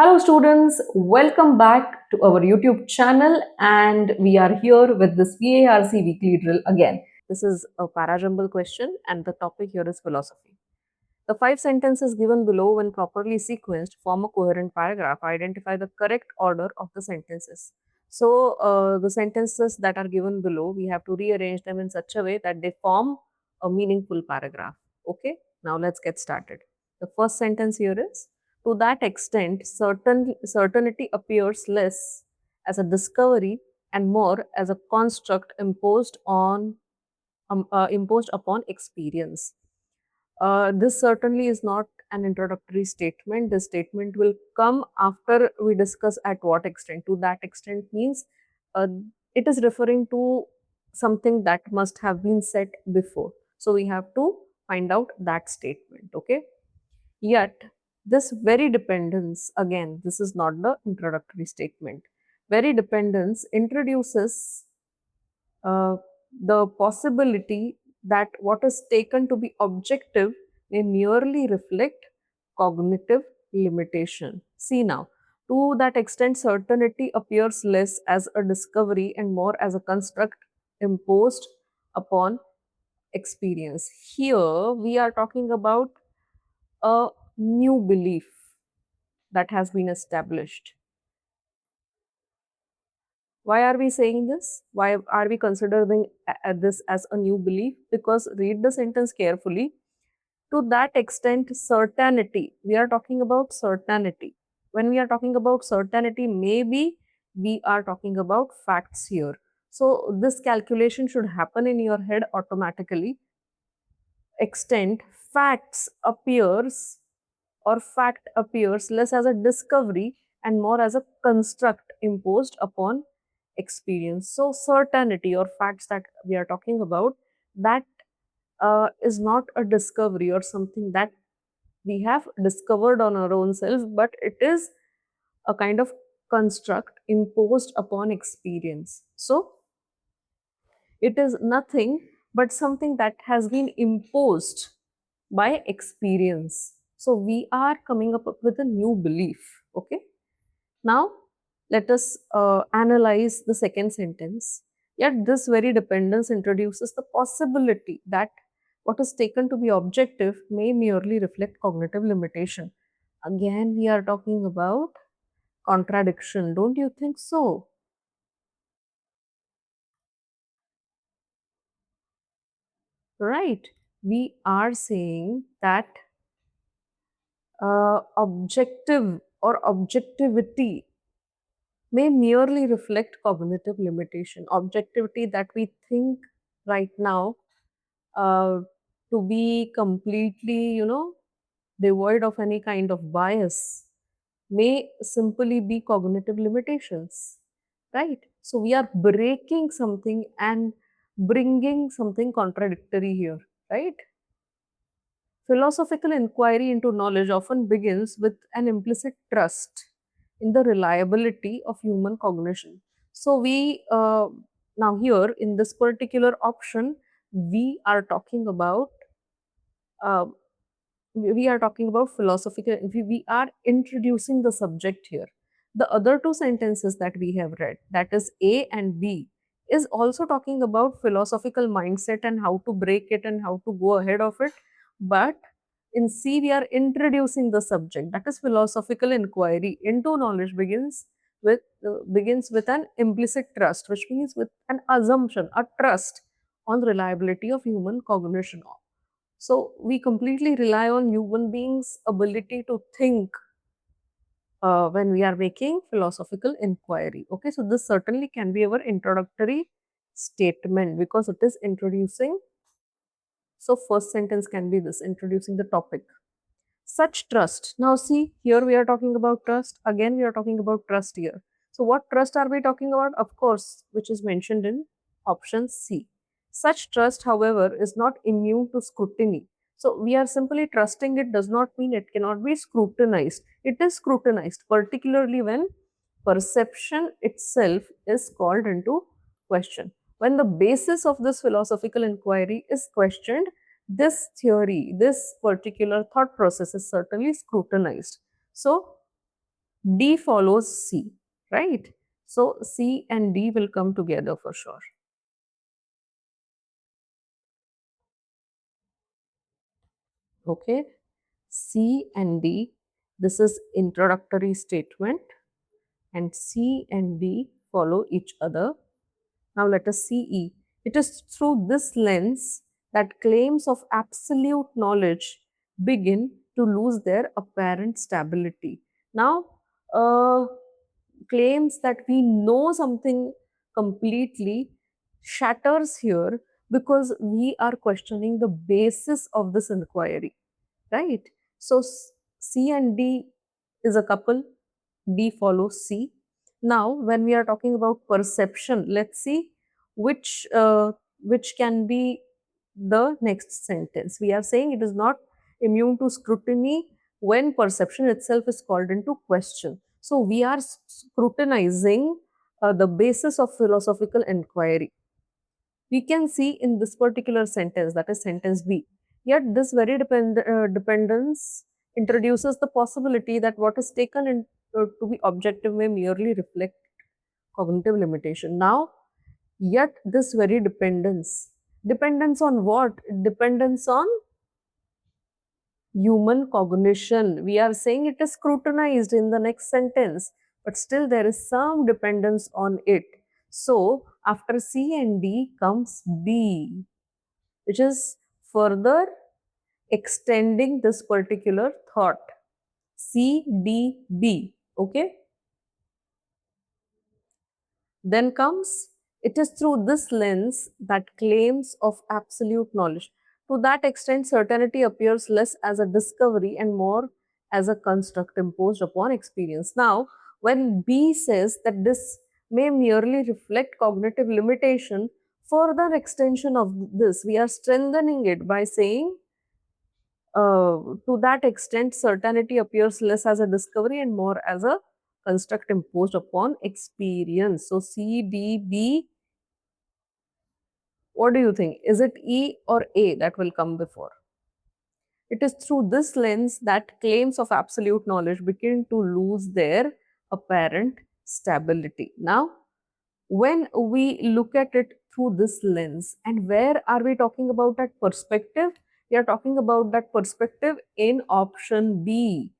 Hello students, welcome back to our YouTube channel and we are here with this VARC weekly drill again. This is a Parajumble question and the topic here is philosophy. The 5 sentences given below, when properly sequenced, form a coherent paragraph. Identify the correct order of the sentences. So the sentences that are given below, we have to rearrange them in such a way that they form a meaningful paragraph. Okay, now let's get started. The first sentence here is, to that extent, certainty appears less as a discovery and more as a construct imposed upon experience. This certainly is not an introductory statement. This statement will come after we discuss at what extent. To that extent means uh, it is referring to something that must have been said before. So we have to find out that statement. Okay. Yet, this very dependence, again, this is not the introductory statement. Very dependence introduces uh, the possibility that what is taken to be objective may merely reflect cognitive limitation. See now, to that extent, certainty appears less as a discovery and more as a construct imposed upon experience. Here, we are talking about a new belief that has been established. Why are we saying this? Why are we considering this as a new belief? Because read the sentence carefully. To that extent, certainty, we are talking about certainty. When we are talking about certainty, maybe we are talking about facts here. So, this calculation should happen in your head automatically. Extent, facts appears or fact appears less as a discovery and more as a construct imposed upon experience. So, certainty or facts that we are talking about, that is not a discovery or something that we have discovered on our own self, but it is a kind of construct imposed upon experience. So, it is nothing but something that has been imposed by experience. So, we are coming up with a new belief. Okay. Now, let us analyze the second sentence. Yet, this very dependence introduces the possibility that what is taken to be objective may merely reflect cognitive limitation. Again, we are talking about contradiction. Don't you think so? Right. We are saying that objective or objectivity may merely reflect cognitive limitation. Objectivity that we think right now uh, to be completely, devoid of any kind of bias may simply be cognitive limitations, right? So we are breaking something and bringing something contradictory here, right? Philosophical inquiry into knowledge often begins with an implicit trust in the reliability of human cognition. So, now here in this particular option, we are talking about uh, we are talking about philosophical. We are introducing the subject here. The other two sentences that we have read, that is A and B, is also talking about philosophical mindset and how to break it and how to go ahead of it. But in C, we are introducing the subject, that is philosophical inquiry into knowledge begins with an implicit trust, which means with an assumption, a trust on reliability of human cognition. So we completely rely on human beings' ability to think when we are making philosophical inquiry. Okay, so this certainly can be our introductory statement because it is introducing. So first sentence can be this, introducing the topic. Such trust. Now see, here we are talking about trust. Again, we are talking about trust here. So what trust are we talking about? Of course, which is mentioned in option C. Such trust, however, is not immune to scrutiny. So we are simply trusting it does not mean it cannot be scrutinized. It is scrutinized, particularly when perception itself is called into question. When the basis of this philosophical inquiry is questioned, this theory, this particular thought process is certainly scrutinized. So, D follows C, right? So C and D will come together for sure. Okay, C and D, this is introductory statement, and C and D follow each other. Now let us see E. It is through this lens that claims of absolute knowledge begin to lose their apparent stability. Now, claims that we know something completely shatters here because we are questioning the basis of this inquiry, right? So C and D is a couple, D follows C. Now, when we are talking about perception, let's see which can be the next sentence. We are saying it is not immune to scrutiny when perception itself is called into question. So we are scrutinizing the basis of philosophical inquiry. We can see in this particular sentence, that is sentence B. Yet this very dependence introduces the possibility that what is taken to be objective may merely reflect cognitive limitation. Now, yet this very dependence on what? Dependence on human cognition. We are saying it is scrutinized in the next sentence, but still there is some dependence on it. So, after C and D comes B, which is further extending this particular thought. C, D, B. Okay. Then comes, it is through this lens that claims of absolute knowledge. To that extent, certainty appears less as a discovery and more as a construct imposed upon experience. Now, when B says that this may merely reflect cognitive limitation, further extension of this, we are strengthening it by saying, to that extent, certainty appears less as a discovery and more as a construct imposed upon experience. So C, D, B, what do you think? Is it E or A that will come before? It is through this lens that claims of absolute knowledge begin to lose their apparent stability. Now, when we look at it through this lens, and where are we talking about that perspective? We are talking about that perspective in option B.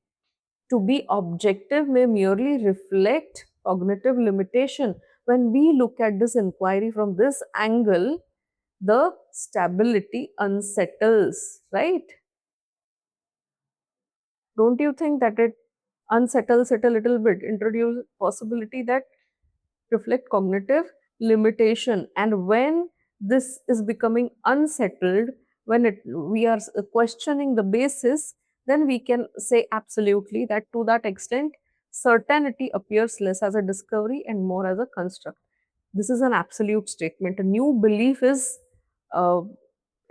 To be objective may merely reflect cognitive limitation. When we look at this inquiry from this angle, the stability unsettles, right? Don't you think that it unsettles it a little bit, introduce possibility that reflect cognitive limitation? And when this is becoming unsettled, when we are questioning the basis, then we can say absolutely that to that extent certainty appears less as a discovery and more as a construct. This is an absolute statement. A new belief is uh,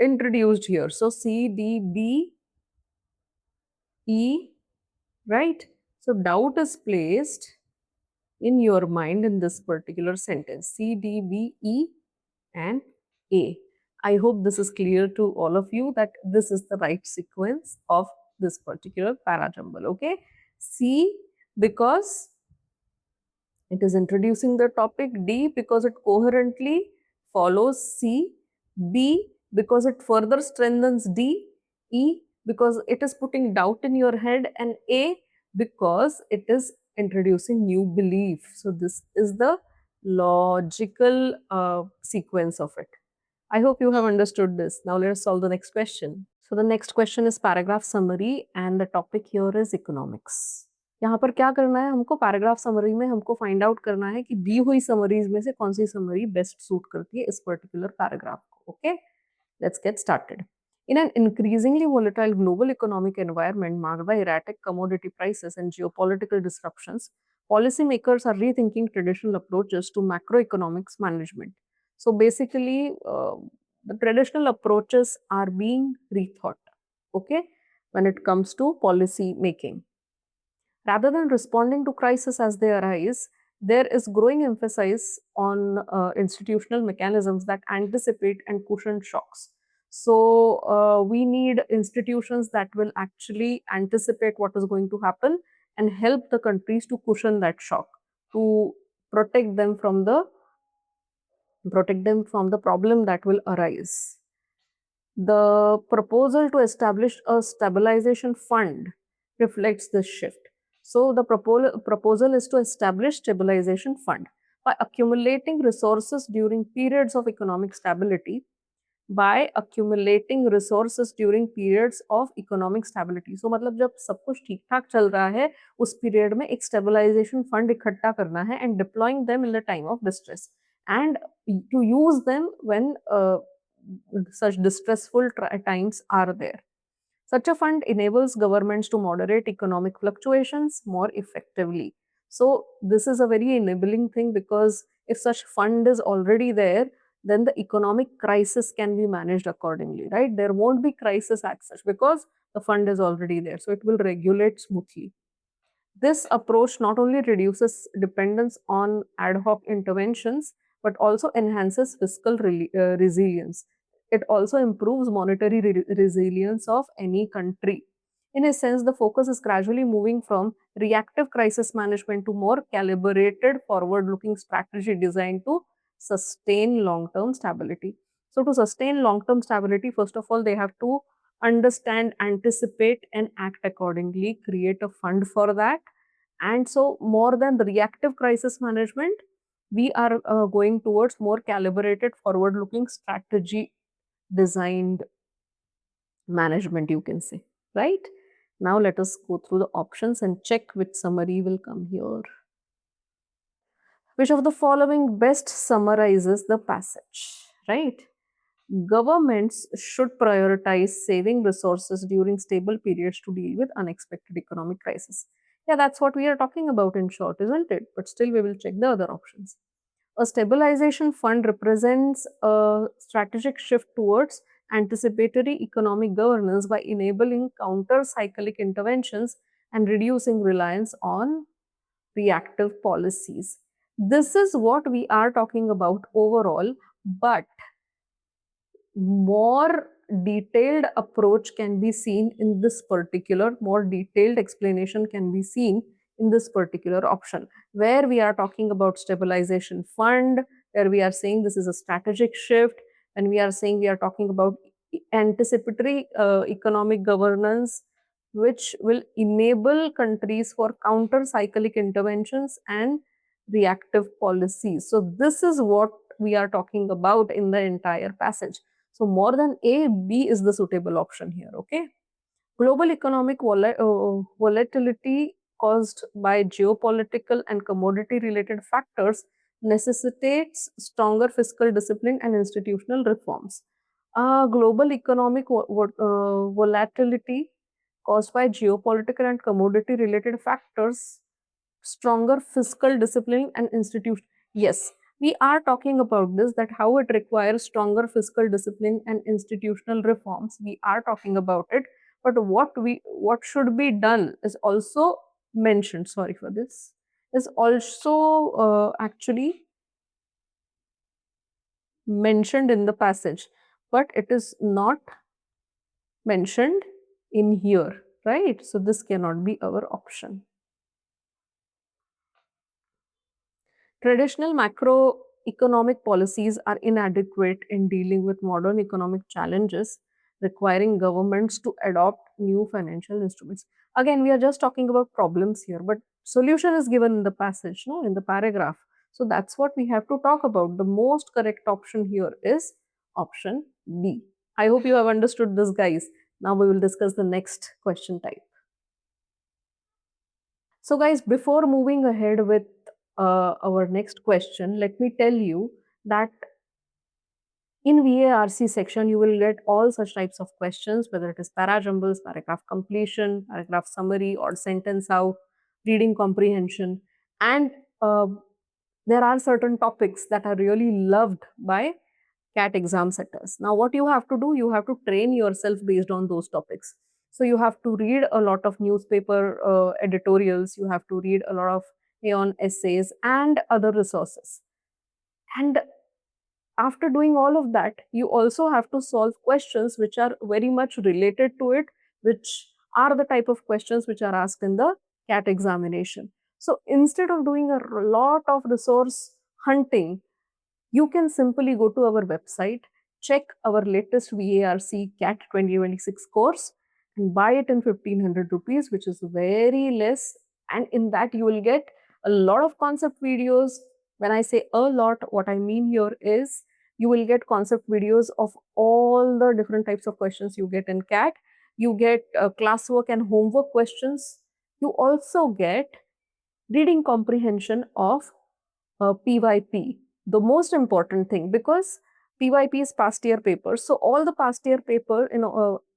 introduced here. So C, D, B, E, right? So doubt is placed in your mind in this particular sentence. C, D, B, E, and A. I hope this is clear to all of you that this is the right sequence of this particular parajumble. Okay. C, because it is introducing the topic. D, because it coherently follows C. B, because it further strengthens D. E, because it is putting doubt in your head. And A, because it is introducing new belief. So this is the logical sequence of it. I hope you have understood this. Now let us solve the next question. So the next question is paragraph summary and the topic here is economics. यहाँ पर क्या करना है हमको? Paragraph summary में हमको find out करना है कि दी हुई समरीज में से कौन सी समरी बेस्ट सूट करती है इस पर्टिकुलर पैराग्राफ को. Okay, let's get started. In an increasingly volatile global economic environment marked by erratic commodity prices and geopolitical disruptions, policymakers are rethinking traditional approaches to macroeconomics management. So basically, the traditional approaches are being rethought, okay, when it comes to policy making. Rather than responding to crises as they arise, there is growing emphasis on institutional mechanisms that anticipate and cushion shocks. So we need institutions that will actually anticipate what is going to happen and help the countries to cushion that shock, to protect them from the problem that will arise. The proposal to establish a stabilization fund reflects this shift. So the proposal is to establish stabilization fund by accumulating resources during periods of economic stability, so मतलब जब सब कुछ ठीक ठाक चल रहा है उस पीरियड में एक स्टेबलाइजेशन फंड इकट्ठा करना है and deploying them in the time of distress and to use them when such distressful times are there. Such a fund enables governments to moderate economic fluctuations more effectively. So this is a very enabling thing, because if such fund is already there, then the economic crisis can be managed accordingly, right? There won't be crisis as such because the fund is already there. So it will regulate smoothly. This approach not only reduces dependence on ad hoc interventions, but also enhances fiscal resilience. It also improves monetary resilience of any country. In a sense, the focus is gradually moving from reactive crisis management to more calibrated, forward looking strategy designed to sustain long term stability. So, to sustain long term stability, first of all, they have to understand, anticipate, and act accordingly, create a fund for that. And so, more than the reactive crisis management, we are going towards more calibrated, forward looking strategy designed management, you can say, right? Now, let us go through the options and check which summary will come here. Which of the following best summarizes the passage, right? Governments should prioritize saving resources during stable periods to deal with unexpected economic crisis. Yeah, that's what we are talking about in short, isn't it? But still, we will check the other options. A stabilization fund represents a strategic shift towards anticipatory economic governance by enabling counter cyclic interventions and reducing reliance on reactive policies. This is what we are talking about overall, but more detailed approach can be seen in this particular, more detailed explanation can be seen in this particular option, where we are talking about stabilization fund, where we are saying this is a strategic shift, and we are saying we are talking about anticipatory economic governance, which will enable countries for counter cyclic interventions and reactive policies. So this is what we are talking about in the entire passage. So more than A, B is the suitable option here, okay? Global economic volatility caused by geopolitical and commodity related factors necessitates stronger fiscal discipline and institutional reforms. Global economic volatility caused by geopolitical and commodity related factors, stronger fiscal discipline and institution. Yes, we are talking about this, that how it requires stronger fiscal discipline and institutional reforms. We are talking about it, but what should be done is also mentioned. Sorry for this. Is also actually mentioned in the passage, but it is not mentioned in here, right? So this cannot be our option. Traditional macroeconomic policies are inadequate in dealing with modern economic challenges, requiring governments to adopt new financial instruments. Again, we are just talking about problems here, but solution is given in the passage, no, in the paragraph. So that's what we have to talk about. The most correct option here is option B. I hope you have understood this, guys. Now we will discuss the next question type. So, guys, before moving ahead with our next question, let me tell you that in VARC section, you will get all such types of questions, whether it is parajumbles, paragraph completion, paragraph summary, or sentence out, reading comprehension. And there are certain topics that are really loved by CAT exam setters. Now, what you have to do, you have to train yourself based on those topics. So, you have to read a lot of newspaper editorials, you have to read a lot of Aeon essays and other resources. And after doing all of that, you also have to solve questions which are very much related to it, which are the type of questions which are asked in the CAT examination. So instead of doing a lot of resource hunting, you can simply go to our website, check our latest VARC CAT 2026 course and buy it in 1500 rupees, which is very less. And in that, you will get a lot of concept videos. When I say a lot, what I mean here is you will get concept videos of all the different types of questions you get in CAT. You get classwork and homework questions. You also get reading comprehension of PYP, the most important thing, because PYP is past year papers. So all the past year paper,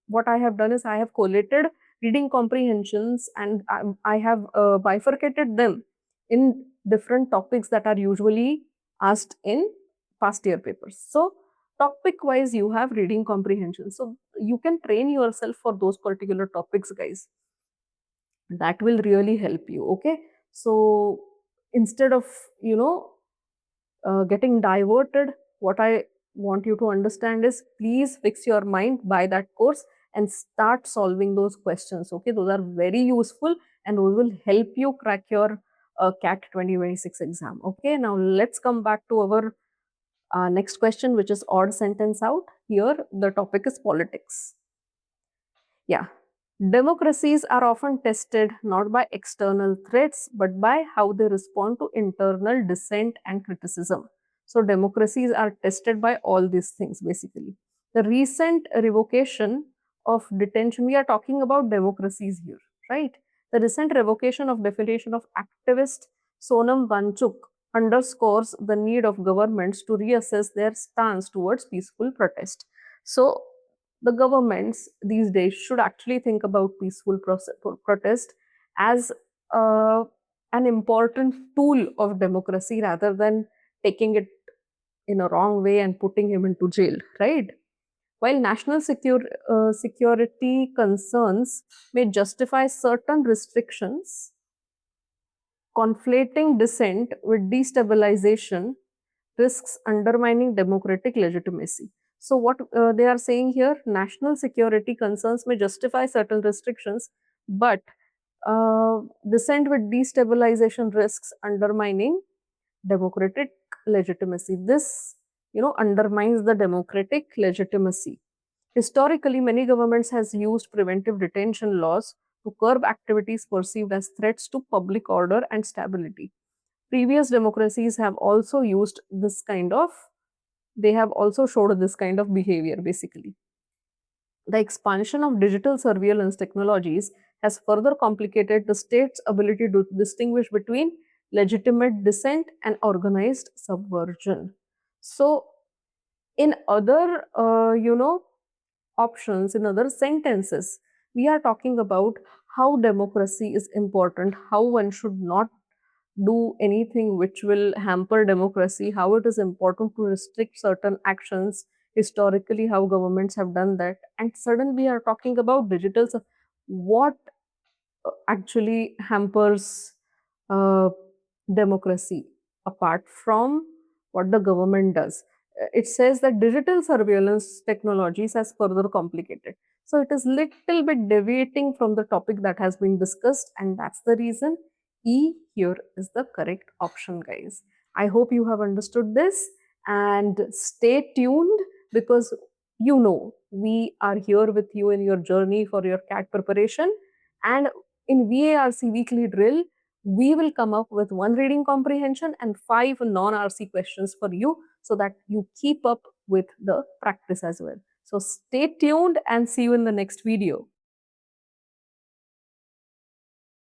what I have done is I have collated reading comprehensions and I have bifurcated them in different topics that are usually asked in past year papers. So topic wise, you have reading comprehension. So you can train yourself for those particular topics, guys. That will really help you. Okay. So instead of, getting diverted, what I want you to understand is please fix your mind by that course and start solving those questions. Okay, those are very useful and those will help you crack your CAT 2026 exam. Okay, now let's come back to our next question, which is odd sentence out. Here the topic is politics. Yeah. Democracies are often tested not by external threats but by how they respond to internal dissent and criticism. So, democracies are tested by all these things basically. The recent revocation of detention, we are talking about democracies here, right? The recent revocation of definition of activist Sonam Wanchuk underscores the need of governments to reassess their stance towards peaceful protest. So, the governments these days should actually think about peaceful protest as uh, an important tool of democracy rather than taking it in a wrong way and putting him into jail, right? While national security concerns may justify certain restrictions, conflating dissent with destabilization risks undermining democratic legitimacy. So, what they are saying here, national security concerns may justify certain restrictions, but dissent with destabilization risks undermining democratic legitimacy. This, undermines the democratic legitimacy. Historically, many governments has used preventive detention laws to curb activities perceived as threats to public order and stability. Previous democracies have also used this kind of, they have also showed this kind of behavior basically. The expansion of digital surveillance technologies has further complicated the state's ability to distinguish between legitimate dissent and organized subversion. So, in other, options, in other sentences, we are talking about how democracy is important, how one should not do anything which will hamper democracy, how it is important to restrict certain actions, historically, how governments have done that. And suddenly, we are talking about digital. What actually hampers democracy apart from what the government does? It says that digital surveillance technologies has further complicated. So it is little bit deviating from the topic that has been discussed, and that's the reason E here is the correct option, guys. I hope you have understood this and stay tuned because we are here with you in your journey for your CAT preparation. And in VARC weekly drill, we will come up with one reading comprehension and 5 non-RC questions for you so that you keep up with the practice as well. So stay tuned and see you in the next video.